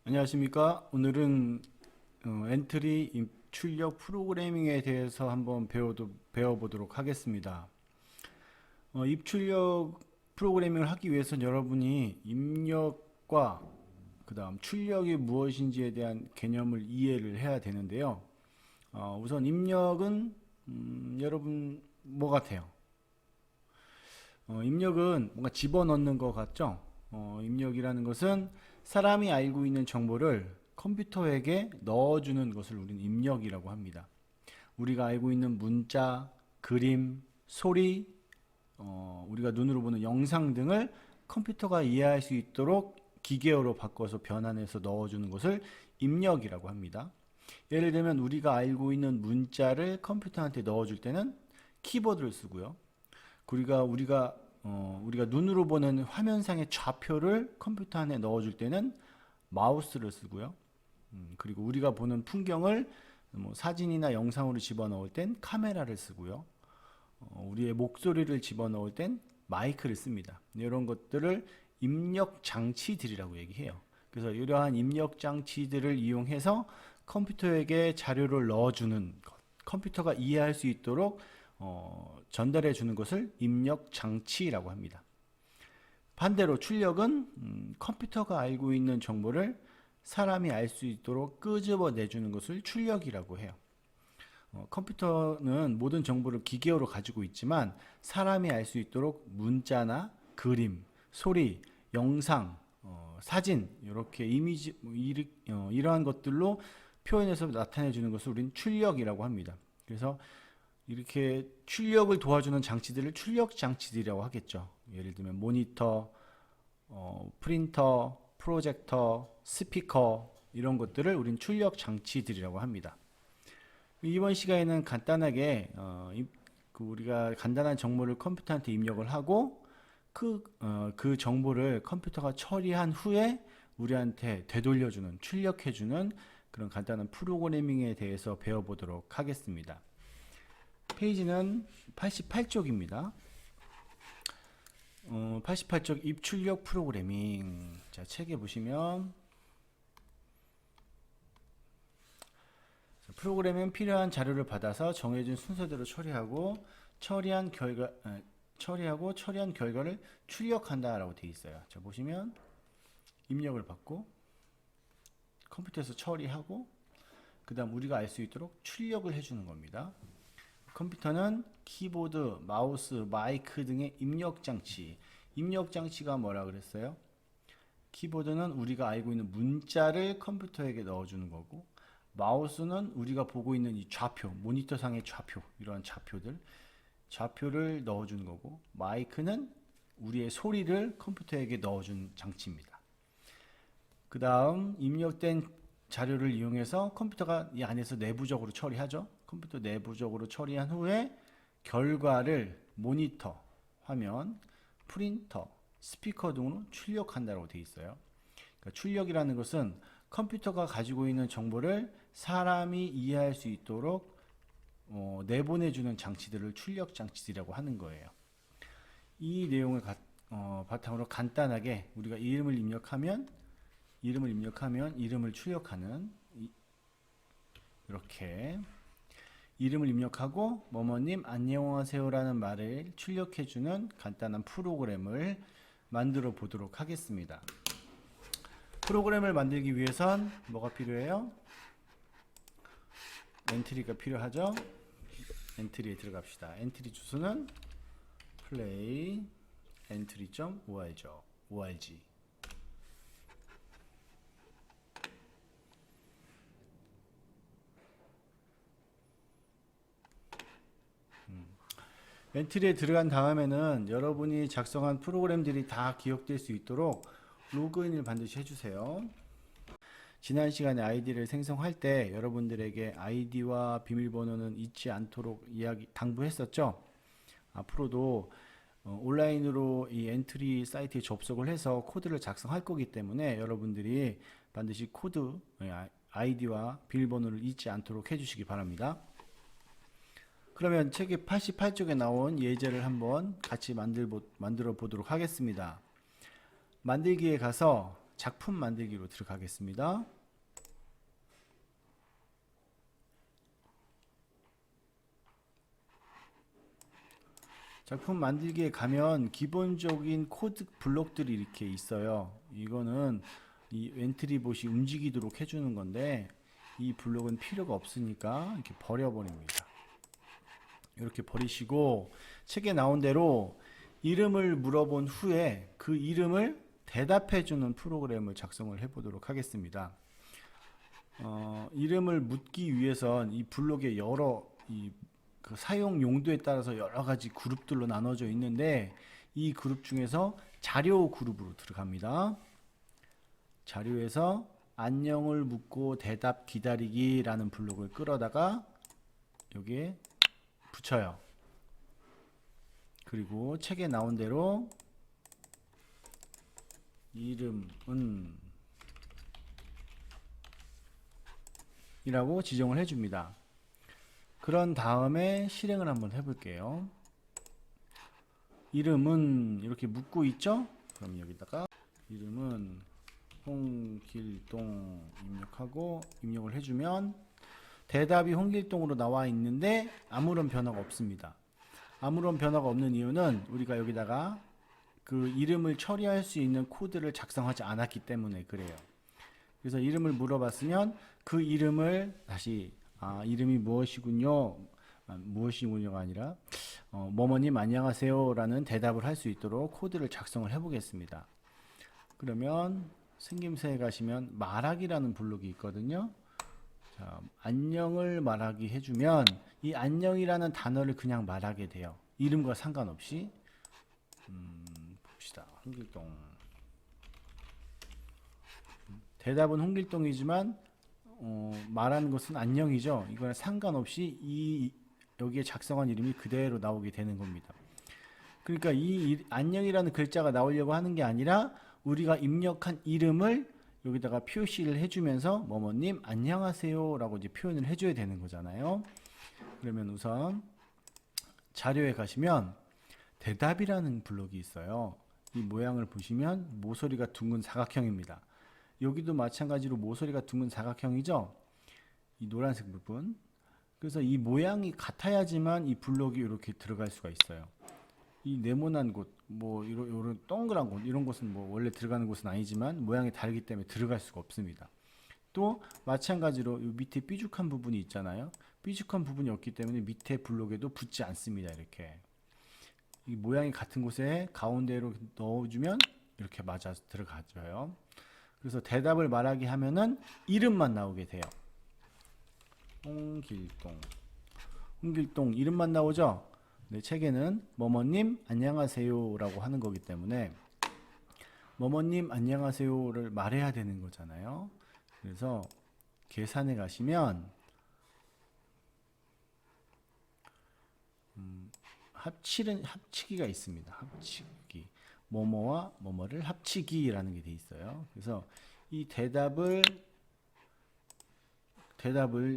안녕하십니까. 오늘은 엔트리 출력 프로그래밍에 대해서 한번 배워보도록 하겠습니다. 입출력 프로그래밍을 하기 위해서는 여러분이 입력과 그 다음 출력이 무엇인지에 대한 개념을 이해를 해야 되는데요. 우선 입력은 여러분 뭐 같아요? 입력은 뭔가 집어넣는 것 같죠? 입력이라는 것은 사람이 알고 있는 정보를 컴퓨터에게 넣어주는 것을 우리는 입력이라고 합니다. 우리가 알고 있는 문자, 그림, 소리, 우리가 눈으로 보는 영상 등을 컴퓨터가 이해할 수 있도록 기계어로 바꿔서 변환해서 넣어주는 것을 입력이라고 합니다. 예를 들면 우리가 알고 있는 문자를 컴퓨터한테 넣어줄 때는 키보드를 쓰고요. 우리가 눈으로 보는 화면상의 좌표를 컴퓨터 안에 넣어줄 때는 마우스를 쓰고요. 그리고 우리가 보는 풍경을 뭐 사진이나 영상으로 집어넣을 땐 카메라를 쓰고요. 우리의 목소리를 집어넣을 땐 마이크를 씁니다. 이런 것들을 입력 장치들이라고 얘기해요. 그래서 이러한 입력 장치들을 이용해서 컴퓨터에게 자료를 넣어주는 것, 컴퓨터가 이해할 수 있도록 전달해 주는 것을 입력 장치라고 합니다. 반대로 출력은 컴퓨터가 알고 있는 정보를 사람이 알 수 있도록 끄집어 내주는 것을 출력이라고 해요. 컴퓨터는 모든 정보를 기계어로 가지고 있지만 사람이 알 수 있도록 문자나 그림, 소리, 영상, 사진 이렇게 이미지 이러한 것들로 표현해서 나타내 주는 것을 우리는 출력이라고 합니다. 그래서 이렇게 출력을 도와주는 장치들을 출력 장치들이라고 하겠죠. 예를 들면 모니터, 프린터, 프로젝터, 스피커 이런 것들을 우린 출력 장치들이라고 합니다. 이번 시간에는 간단하게 우리가 간단한 정보를 컴퓨터한테 입력을 하고 그 정보를 컴퓨터가 처리한 후에 우리한테 되돌려주는, 출력해주는 그런 간단한 프로그래밍에 대해서 배워보도록 하겠습니다. 페이지는 88쪽입니다. 88쪽 입출력 프로그래밍. 자, 책에 보시면 프로그램은 필요한 자료를 받아서 정해진 순서대로 처리한 결과를 출력한다라고 되어 있어요. 자, 보시면 입력을 받고 컴퓨터에서 처리하고 그다음 우리가 알 수 있도록 출력을 해주는 겁니다. 컴퓨터는 키보드, 마우스, 마이크 등의 입력 장치가 뭐라 그랬어요? 키보드는 우리가 알고 있는 문자를 컴퓨터에게 넣어주는 거고, 마우스는 우리가 보고 있는 이 좌표, 모니터상의 좌표, 이러한 좌표를 넣어주는 거고, 마이크는 우리의 소리를 컴퓨터에게 넣어주는 장치입니다. 그 다음 입력된 자료를 이용해서 컴퓨터가 이 안에서 내부적으로 처리하죠. 컴퓨터 내부적으로 처리한 후에 결과를 모니터, 화면, 프린터, 스피커 등으로 출력한다고 되어 있어요. 그러니까 출력이라는 것은 컴퓨터가 가지고 있는 정보를 사람이 이해할 수 있도록 내보내주는 장치들을 출력 장치들이라고 하는 거예요. 이 내용을 바탕으로 간단하게 우리가 이름을 입력하면 이름을 출력하는 이렇게 이름을 입력하고 뭐뭐님 안녕하세요라는 말을 출력해주는 간단한 프로그램을 만들어 보도록 하겠습니다. 프로그램을 만들기 위해선 뭐가 필요해요? 엔트리가 필요하죠. 엔트리에 들어갑시다. 엔트리 주소는 play entry.org. 엔트리에 들어간 다음에는 여러분이 작성한 프로그램들이 다 기억될 수 있도록 로그인을 반드시 해주세요. 지난 시간에 아이디를 생성할 때 여러분들에게 아이디와 비밀번호는 잊지 않도록 당부했었죠. 앞으로도 온라인으로 이 엔트리 사이트에 접속을 해서 코드를 작성할 거기 때문에 여러분들이 반드시 아이디와 비밀번호를 잊지 않도록 해주시기 바랍니다. 그러면 책의 88쪽에 나온 예제를 한번 같이 만들어 보도록 하겠습니다. 만들기에 가서 작품 만들기로 들어가겠습니다. 작품 만들기에 가면 기본적인 코드 블록들이 이렇게 있어요. 이거는 이 엔트리봇이 움직이도록 해주는 건데 이 블록은 필요가 없으니까 이렇게 버려버립니다. 이렇게 버리시고 책에 나온 대로 이름을 물어본 후에 그 이름을 대답해주는 프로그램을 작성을 해보도록 하겠습니다. 이름을 묻기 위해선 이 블록의 여러 그 사용 용도에 따라서 여러 가지 그룹들로 나눠져 있는데 이 그룹 중에서 자료 그룹으로 들어갑니다. 자료에서 안녕을 묻고 대답 기다리기 라는 블록을 끌어다가 여기에 붙여요. 그리고 책에 나온 대로 이름은 이라고 지정을 해줍니다. 그런 다음에 실행을 한번 해볼게요. 이름은 이렇게 묻고 있죠? 그럼 여기다가 이름은 홍길동 입력하고 입력을 해주면 대답이 홍길동으로 나와 있는데 아무런 변화가 없습니다. 아무런 변화가 없는 이유는 우리가 여기다가 그 이름을 처리할 수 있는 코드를 작성하지 않았기 때문에 그래요. 그래서 이름을 물어봤으면 그 이름을 다시 이름이 무엇이군요. 무엇이군요가 아니라 뭐뭐님 안녕하세요 라는 대답을 할 수 있도록 코드를 작성을 해 보겠습니다. 그러면 생김새에 가시면 말하기라는 블록이 있거든요. 자, 안녕을 말하기 해주면 이 안녕이라는 단어를 그냥 말하게 돼요. 이름과 상관없이. 봅시다. 홍길동. 대답은 홍길동이지만 말하는 것은 안녕이죠. 이거랑 상관없이 여기에 작성한 이름이 그대로 나오게 되는 겁니다. 그러니까 이 안녕이라는 글자가 나오려고 하는 게 아니라 우리가 입력한 이름을 여기다가 표시를 해주면서 뭐뭐님 안녕하세요 라고 이제 표현을 해줘야 되는 거잖아요. 그러면 우선 자료에 가시면 대답이라는 블록이 있어요. 이 모양을 보시면 모서리가 둥근 사각형입니다. 여기도 마찬가지로 모서리가 둥근 사각형이죠. 이 노란색 부분. 그래서 이 모양이 같아야지만 이 블록이 이렇게 들어갈 수가 있어요. 이 네모난 곳, 뭐 이런 동그란 곳, 이런 곳은 뭐 원래 들어가는 곳은 아니지만 모양이 다르기 때문에 들어갈 수가 없습니다. 또 마찬가지로 이 밑에 삐죽한 부분이 있잖아요. 삐죽한 부분이 없기 때문에 밑에 블록에도 붙지 않습니다. 이렇게 이 모양이 같은 곳에 가운데로 넣어주면 이렇게 맞아 들어가져요. 그래서 대답을 말하게 하면은 이름만 나오게 돼요. 홍길동 이름만 나오죠. 네, 책에는 뭐뭐님 안녕하세요 라고 하는 거기 때문에 뭐뭐님 안녕하세요를 말해야 되는 거잖아요. 그래서 계산에 가시면 합치기가 있습니다. 합치기 뭐뭐와 뭐뭐를 합치기라는 게 돼 있어요. 그래서 이 대답을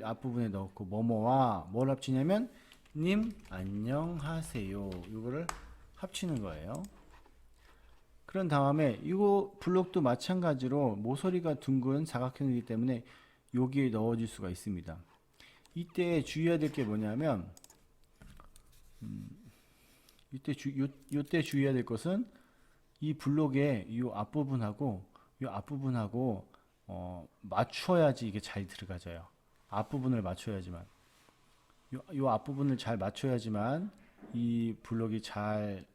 앞부분에 넣고 뭐뭐와 뭘 합치냐면 님 안녕하세요 이거를 합치는 거예요. 그런 다음에 이거 블록도 마찬가지로 모서리가 둥근 사각형이기 때문에 여기에 넣어줄 수가 있습니다. 이때 주의해야 될 게 뭐냐면 이때 주의해야 될 것은 이 블록의 이 앞부분하고 맞춰야지 이게 잘 들어가져요. 앞부분을 맞춰야지만 요 앞부분을 잘 맞춰야지만 이 블록이 잘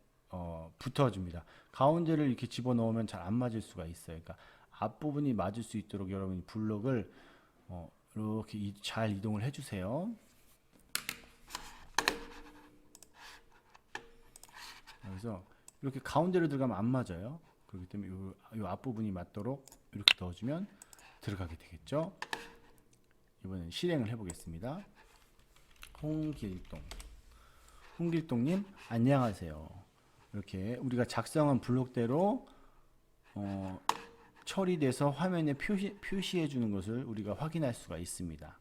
붙어줍니다. 가운데를 이렇게 집어넣으면 잘 안 맞을 수가 있어요. 그러니까 앞부분이 맞을 수 있도록 여러분이 블록을 이렇게 잘 이동을 해주세요. 그래서 이렇게 가운데로 들어가면 안 맞아요. 그렇기 때문에 이 앞부분이 맞도록 이렇게 넣어주면 들어가게 되겠죠. 이번엔 실행을 해보겠습니다. 홍길동님 안녕하세요. 이렇게 우리가 작성한 블록대로 처리돼서 화면에 표시해 주는 것을 우리가 확인할 수가 있습니다.